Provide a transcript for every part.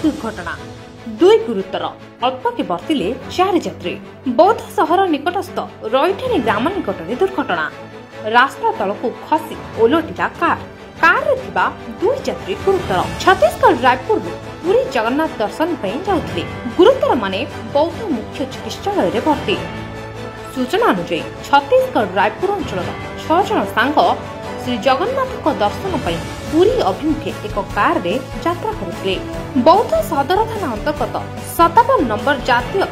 दुर्घटना दुई गुरुतर अल्पके बर्तिले 4 यात्री बौद्ध सहर निकटस्थ रईठानी ग्राम निकट में दुर्घटना रास्ता तलक खसी ओलटिला कार रे थिबा दुई यात्री गुरुतर छत्तीसगढ़ रायपुर पुरी जगन्नाथ दर्शन जाउथिले गुरुतर माने बौद्ध मुख्य चिकित्सालय रे भर्ती। सूचना अनुसार छत्तीसगढ़ रायपुर अंचल 6 जन सांग श्री जगन्नाथ दर्शन पुरी अभिमुखे एक कार रे यात्रा करुले। बौद्ध सदर थाना अंतर्गत 57 नंबर जातीय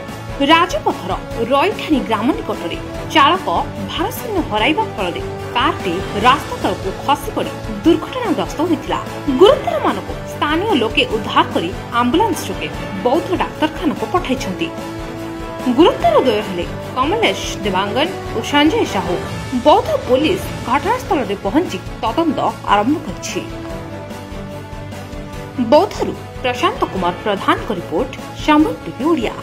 राजपथर रईठानी ग्राम निकट चालक भारसाम्य हराइबा फल कारटी रास्ता तलक खसी पड़ी दुर्घटनाग्रस्त होता। गुरुतर मानक स्थानीय लोके उद्धार कर आंबुलांस जोगे बौद्ध डाक्तरखाना को पठाई। गुरुतर द्वय हेले कमलेश देवांगन और संजय साहू। बौद्ध पुलिस घटनास्थल में पहुंची तदंत आरंभ कर। बौद्धरू प्रशांत कुमार प्रधान को रिपोर्ट संबल टीवी ओडिया।